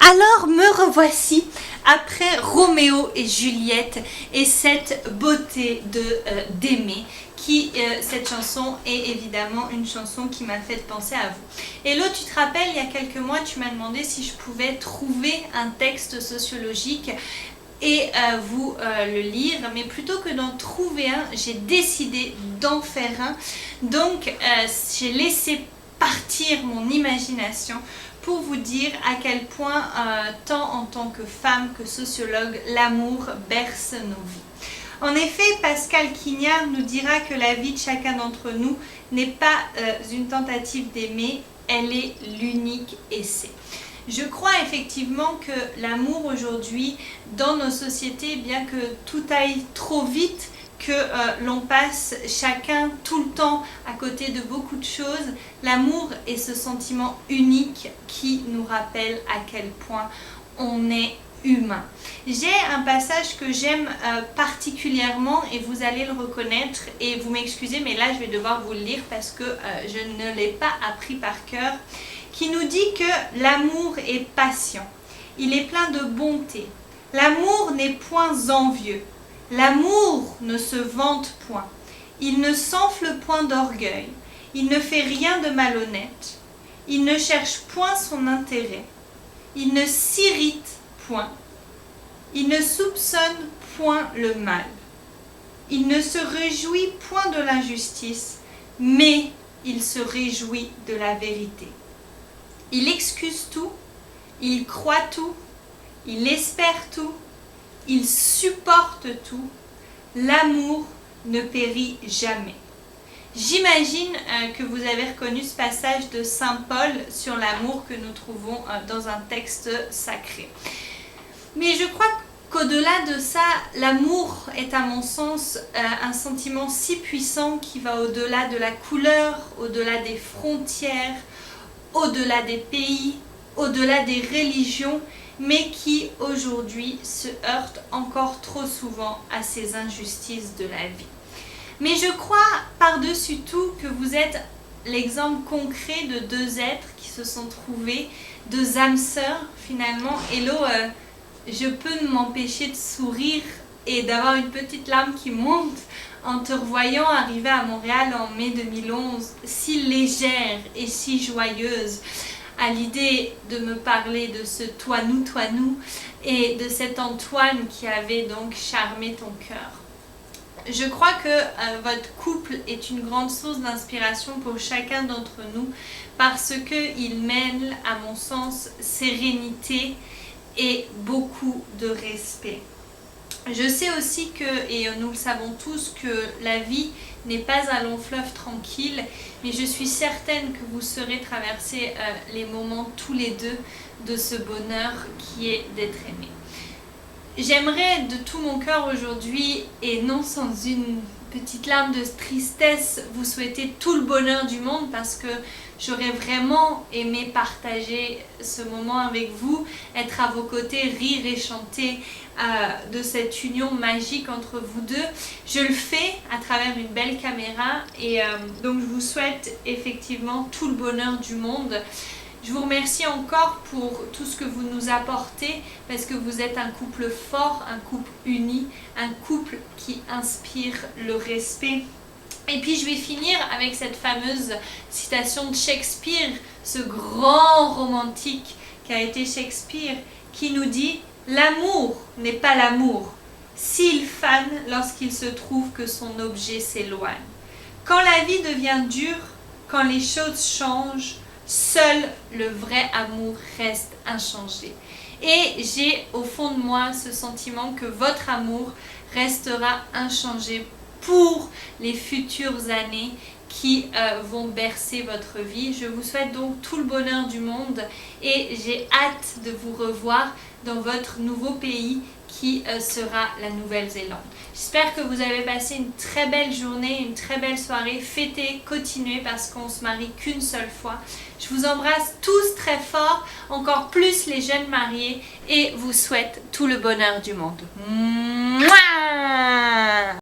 Alors me revoici après Roméo et Juliette et cette beauté d'aimer. Cette chanson est évidemment une chanson qui m'a fait penser à vous. Hello, tu te rappelles, il y a quelques mois, tu m'as demandé si je pouvais trouver un texte sociologique et vous le lire, mais plutôt que d'en trouver un, j'ai décidé d'en faire un. Donc j'ai laissé partir mon imagination pour vous dire à quel point, tant en tant que femme que sociologue, l'amour berce nos vies. En effet, Pascal Quignard nous dira que la vie de chacun d'entre nous n'est pas une tentative d'aimer, elle est l'unique essai. Je crois effectivement que l'amour aujourd'hui, dans nos sociétés, bien que tout aille trop vite, que l'on passe chacun tout le temps à côté de beaucoup de choses, l'amour est ce sentiment unique qui nous rappelle à quel point on est humain. J'ai un passage que j'aime particulièrement et vous allez le reconnaître et vous m'excusez, mais là je vais devoir vous le lire parce que je ne l'ai pas appris par cœur, qui nous dit que l'amour est patient, il est plein de bonté, l'amour n'est point envieux, l'amour ne se vante point, il ne s'enfle point d'orgueil, il ne fait rien de malhonnête, il ne cherche point son intérêt, il ne s'irrite point, il ne soupçonne point le mal, il ne se réjouit point de l'injustice, mais il se réjouit de la vérité. Il excuse tout, il croit tout, il espère tout, il supporte tout, l'amour ne périt jamais. J'imagine que vous avez reconnu ce passage de Saint Paul sur l'amour que nous trouvons dans un texte sacré. Mais je crois qu'au-delà de ça, l'amour est à mon sens un sentiment si puissant qui va au-delà de la couleur, au-delà des frontières, au-delà des pays, au-delà des religions, mais qui aujourd'hui se heurte encore trop souvent à ces injustices de la vie. Mais je crois par-dessus tout que vous êtes l'exemple concret de deux êtres qui se sont trouvés, deux âmes sœurs finalement. Hello, je peux m'empêcher de sourire et d'avoir une petite larme qui monte en te revoyant arriver à Montréal en mai 2011, si légère et si joyeuse, à l'idée de me parler de ce toi nous et de cet Antoine qui avait donc charmé ton cœur. Je crois que votre couple est une grande source d'inspiration pour chacun d'entre nous parce qu'il mêle, à mon sens, sérénité et beaucoup de respect. Je sais aussi que, et nous le savons tous, que la vie n'est pas un long fleuve tranquille, mais je suis certaine que vous saurez traverser les moments tous les deux de ce bonheur qui est d'être aimé. J'aimerais de tout mon cœur aujourd'hui, et non sans une petite larme de tristesse, vous souhaiter tout le bonheur du monde parce que j'aurais vraiment aimé partager ce moment avec vous, être à vos côtés, rire et chanter de cette union magique entre vous deux. Je le fais à travers une belle caméra et donc je vous souhaite effectivement tout le bonheur du monde. Je vous remercie encore pour tout ce que vous nous apportez parce que vous êtes un couple fort, un couple uni, un couple qui inspire le respect. Et puis je vais finir avec cette fameuse citation de Shakespeare, ce grand romantique qu'a été Shakespeare, qui nous dit « L'amour n'est pas l'amour, s'il fane lorsqu'il se trouve que son objet s'éloigne. Quand la vie devient dure, quand les choses changent, seul le vrai amour reste inchangé. » Et j'ai au fond de moi ce sentiment que votre amour restera inchangé pour les futures années qui vont bercer votre vie. Je vous souhaite donc tout le bonheur du monde et j'ai hâte de vous revoir dans votre nouveau pays qui sera la Nouvelle-Zélande. J'espère que vous avez passé une très belle journée, une très belle soirée. Fêtez, continuez parce qu'on se marie qu'une seule fois. Je vous embrasse tous très fort, encore plus les jeunes mariés et vous souhaite tout le bonheur du monde. Mouah!